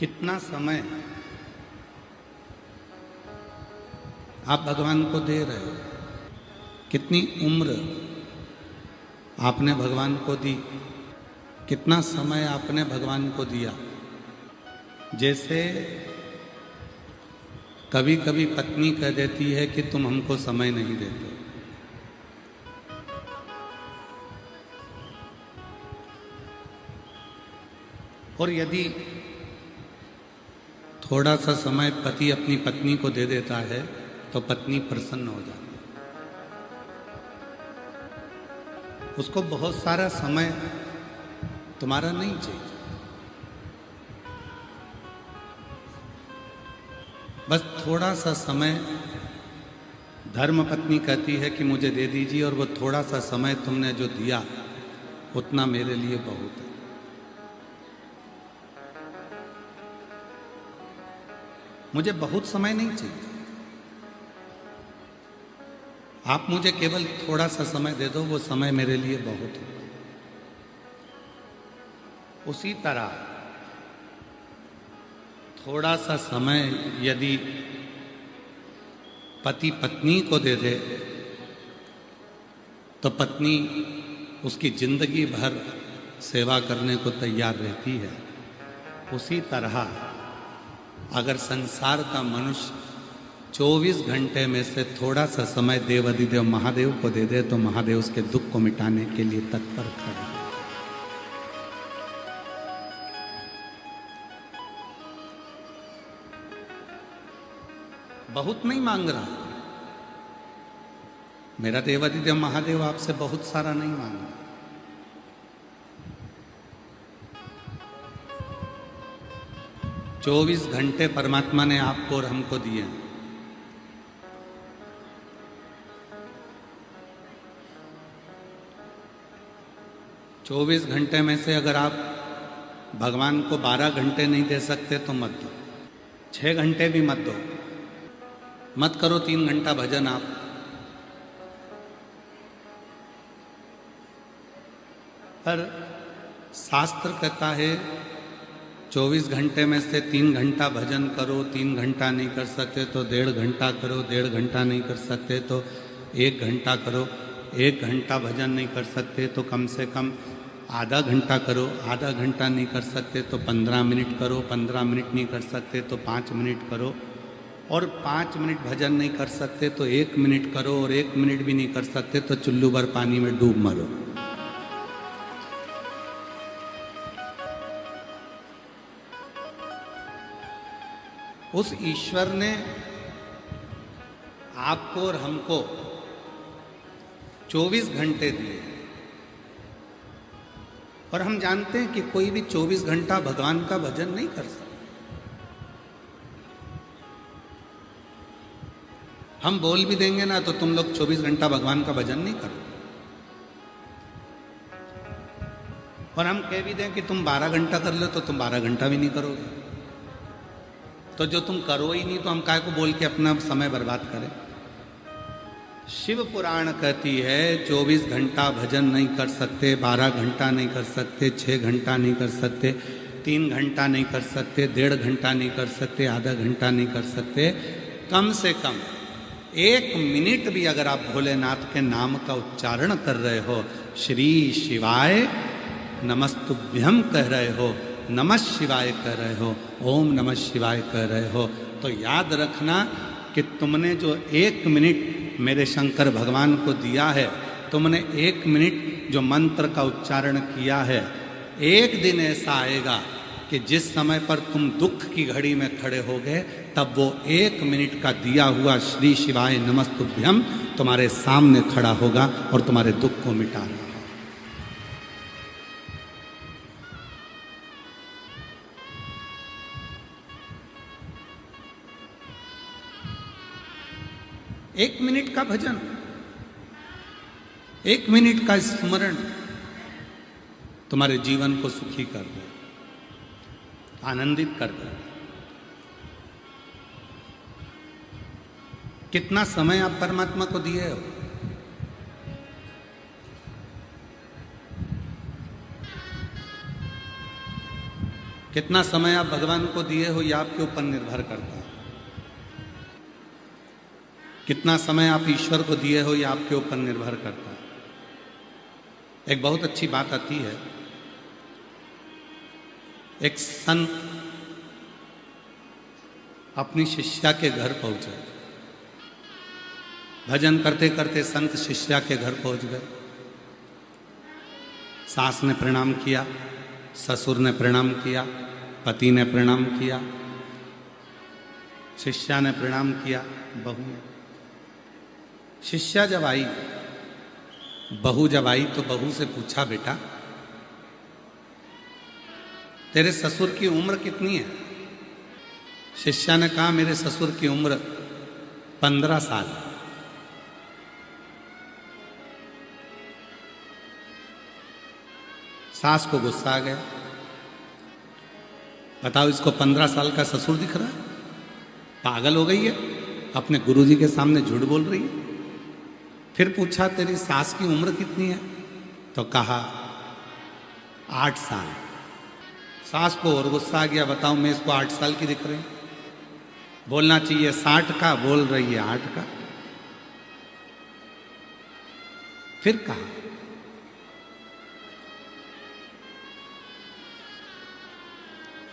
कितना समय आप भगवान को दे रहे हो, कितनी उम्र आपने भगवान को दी, कितना समय आपने भगवान को दिया। जैसे कभी कभी पत्नी कह देती है कि तुम हमको समय नहीं देते, और यदि थोड़ा सा समय पति अपनी पत्नी को दे देता है तो पत्नी प्रसन्न हो जाती है। उसको बहुत सारा समय तुम्हारा नहीं चाहिए, बस थोड़ा सा समय। धर्म पत्नी कहती है कि मुझे दे दीजिए, और वो थोड़ा सा समय तुमने जो दिया उतना मेरे लिए बहुत है। मुझे बहुत समय नहीं चाहिए, आप मुझे केवल थोड़ा सा समय दे दो, वो समय मेरे लिए बहुत है। उसी तरह थोड़ा सा समय यदि पति पत्नी को दे दे तो पत्नी उसकी जिंदगी भर सेवा करने को तैयार रहती है। उसी तरह अगर संसार का मनुष्य 24 घंटे में से थोड़ा सा समय देवाधिदेव महादेव को दे दे तो महादेव उसके दुख को मिटाने के लिए तत्पर खड़े हैं। बहुत नहीं मांग रहा, मेरा देवाधिदेव महादेव आपसे बहुत सारा नहीं मांग रहा। चौबीस घंटे परमात्मा ने आपको और हमको दिए। 24 घंटे में से अगर आप भगवान को 12 घंटे नहीं दे सकते तो मत दो, 6 घंटे भी मत दो, मत करो 3 घंटा भजन आप। पर शास्त्र कहता है 24 घंटे में से 3 घंटा भजन करो, 3 घंटा नहीं कर सकते तो 1.5 घंटा करो, 1.5 घंटा नहीं कर सकते तो 1 घंटा करो, 1 घंटा भजन नहीं कर सकते तो कम से कम आधा घंटा करो, आधा घंटा नहीं कर सकते तो 15 मिनट करो, 15 मिनट नहीं कर सकते तो 5 मिनट करो, और 5 मिनट भजन नहीं कर सकते तो 1 मिनट करो, और 1 मिनट भी नहीं कर सकते तो चुल्लू भर पानी में डूब मरो। उस ईश्वर ने आपको और हमको 24 घंटे दिए, और हम जानते हैं कि कोई भी 24 घंटा भगवान का भजन नहीं कर सकता। हम बोल भी देंगे ना तो तुम लोग 24 घंटा भगवान का भजन नहीं करो, और हम कह भी दें कि तुम 12 घंटा कर लो तो तुम 12 घंटा भी नहीं करोगे। तो जो तुम करो ही नहीं तो हम काय को बोल के अपना समय बर्बाद करें। शिव पुराण कहती है 24 घंटा भजन नहीं कर सकते, 12 घंटा नहीं कर सकते, 6 घंटा नहीं कर सकते, 3 घंटा नहीं कर सकते, 1.5 घंटा नहीं कर सकते, आधा घंटा नहीं कर सकते। कम से कम 1 मिनट भी अगर आप भोलेनाथ के नाम का उच्चारण कर रहे हो, श्री शिवाय नमस्तुभ्यम कह रहे हो, नमः शिवाय कह रहे हो, ओम नमः शिवाय कह रहे हो, तो याद रखना कि तुमने जो 1 मिनट मेरे शंकर भगवान को दिया है, तुमने 1 मिनट जो मंत्र का उच्चारण किया है, एक दिन ऐसा आएगा कि जिस समय पर तुम दुख की घड़ी में खड़े होगे तब वो 1 मिनट का दिया हुआ श्री शिवाय नमस्तुभ्यम तुम्हारे सामने खड़ा होगा और तुम्हारे दुख को मिटाएगा। एक मिनट का भजन, 1 मिनट का स्मरण तुम्हारे जीवन को सुखी कर दे, आनंदित कर दे। कितना समय आप परमात्मा को दिए हो? कितना समय आप भगवान को दिए हो ये आपके ऊपर निर्भर करता है। कितना समय आप ईश्वर को दिए हो ये आपके ऊपर निर्भर करता है। एक बहुत अच्छी बात आती है, एक संत अपनी शिष्या के घर पहुंचे। भजन करते करते संत शिष्या के घर पहुंच गए। सास ने प्रणाम किया, ससुर ने प्रणाम किया, पति ने प्रणाम किया, शिष्या ने प्रणाम किया, बहू ने। शिष्या जब आई, बहू जब आई तो बहू से पूछा, बेटा तेरे ससुर की उम्र कितनी है? शिष्या ने कहा, मेरे ससुर की उम्र 15 साल। सास को गुस्सा आ गया, बताओ इसको 15 साल का ससुर दिख रहा है? पागल हो गई है, अपने गुरुजी के सामने झूठ बोल रही है। फिर पूछा, तेरी सास की उम्र कितनी है? तो कहा 8 साल। सास को और गुस्सा आ गया, बताओ मैं इसको 8 साल की दिख रही हूं? बोलना चाहिए 60 का, बोल रही है 8 का। फिर कहा,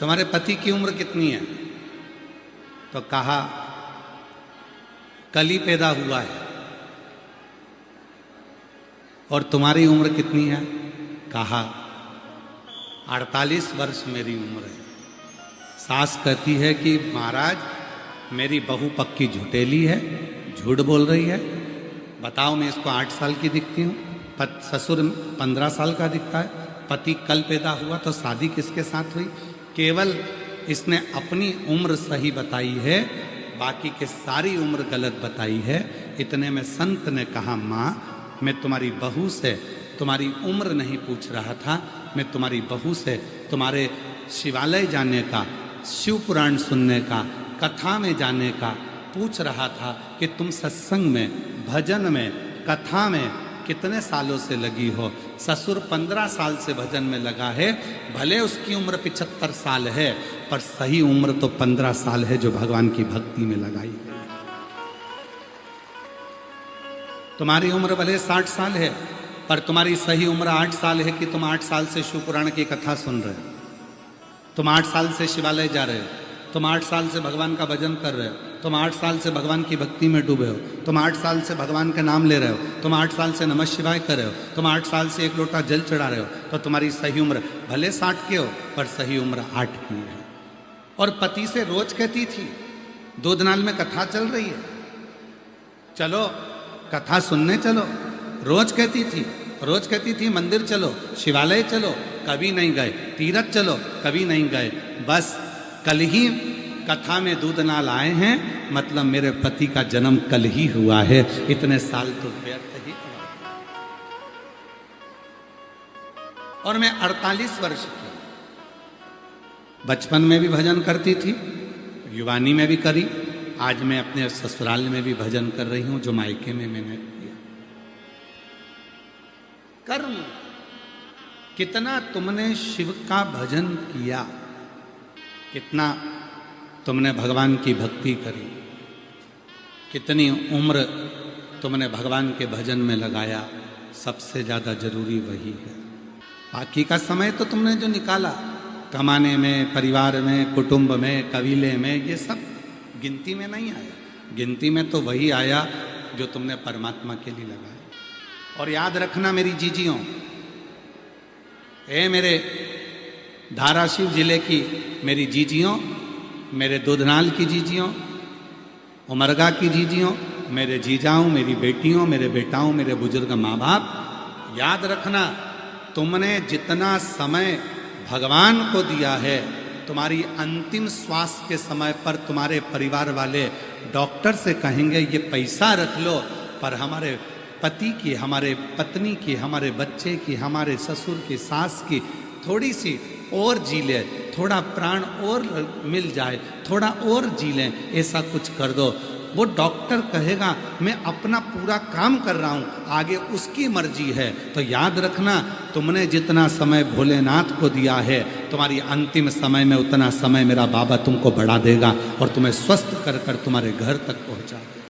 तुम्हारे पति की उम्र कितनी है? तो कहा कल ही पैदा हुआ है। और तुम्हारी उम्र कितनी है? कहा 48 वर्ष मेरी उम्र है। सास कहती है कि महाराज मेरी बहू पक्की झुटेली है, झूठ बोल रही है। बताओ मैं इसको 8 साल की दिखती हूँ, ससुर 15 साल का दिखता है, पति कल पैदा हुआ, तो शादी किसके साथ हुई? केवल इसने अपनी उम्र सही बताई है, बाकी के सारी उम्र गलत बताई है। इतने में संत ने कहा, माँ मैं तुम्हारी बहू से तुम्हारी उम्र नहीं पूछ रहा था, मैं तुम्हारी बहू से तुम्हारे शिवालय जाने का, शिव पुराण सुनने का, कथा में जाने का पूछ रहा था कि तुम सत्संग में, भजन में, कथा में कितने सालों से लगी हो। ससुर 15 साल से भजन में लगा है, भले उसकी उम्र 75 साल है, पर सही उम्र तो 15 साल है जो भगवान की भक्ति में लगाई गई। तुम्हारी उम्र भले 60 साल है, पर तुम्हारी सही उम्र 8 साल है कि तुम 8 साल से शिव पुराण की कथा सुन रहे हो, तुम 8 साल से शिवालय जा रहे हो, तुम 8 साल से भगवान का भजन कर रहे हो, तुम 8 साल से भगवान की भक्ति में डूबे हो, तुम 8 साल से भगवान का नाम ले रहे हो, तुम 8 साल से नमः शिवाय कर रहे हो, तुम 8 साल से 1 लोटा जल चढ़ा रहे हो, तो तुम्हारी सही उम्र भले 60 की हो, पर सही उम्र 8 की है। और पति से रोज कहती थी, दूधनाल में कथा चल रही है, चलो कथा सुनने चलो। रोज कहती थी मंदिर चलो, शिवालय चलो, कभी नहीं गए। तीरथ चलो, कभी नहीं गए। बस कल ही कथा में दूधनाल आए हैं, मतलब मेरे पति का जन्म कल ही हुआ है, इतने साल तो व्यर्थ ही हुआ। और मैं 48 वर्ष की, बचपन में भी भजन करती थी, युवानी में भी करी, आज मैं अपने ससुराल में भी भजन कर रही हूं, जो मायके में मैंने किया। कर्म, कितना तुमने शिव का भजन किया, कितना तुमने भगवान की भक्ति करी, कितनी उम्र तुमने भगवान के भजन में लगाया, सबसे ज्यादा जरूरी वही है। बाकी का समय तो तुमने जो निकाला कमाने में, परिवार में, कुटुंब में, कबीले में, ये सब गिनती में नहीं आया। गिनती में तो वही आया जो तुमने परमात्मा के लिए लगाया। और याद रखना मेरी जीजियों, मेरे धाराशिव जिले की मेरी जीजियों, मेरे दूधनाल की जीजियों, उमरगा की जीजियों, मेरे जीजाओं, मेरी बेटियों, मेरे बेटाओं, मेरे बुजुर्ग माँ बाप, याद रखना तुमने जितना समय भगवान को दिया है, तुम्हारी अंतिम श्वास के समय पर तुम्हारे परिवार वाले डॉक्टर से कहेंगे ये पैसा रख लो, पर हमारे पति की, हमारे पत्नी की, हमारे बच्चे की, हमारे ससुर की, सास की थोड़ी सी और जी ले, थोड़ा प्राण और मिल जाए, थोड़ा और जी लें, ऐसा कुछ कर दो। वो डॉक्टर कहेगा मैं अपना पूरा काम कर रहा हूँ, आगे उसकी मर्जी है। तो याद रखना, तुमने जितना समय भोलेनाथ को दिया है, तुम्हारी अंतिम समय में उतना समय मेरा बाबा तुमको बढ़ा देगा और तुम्हें स्वस्थ कर कर तुम्हारे घर तक पहुँचा देगा।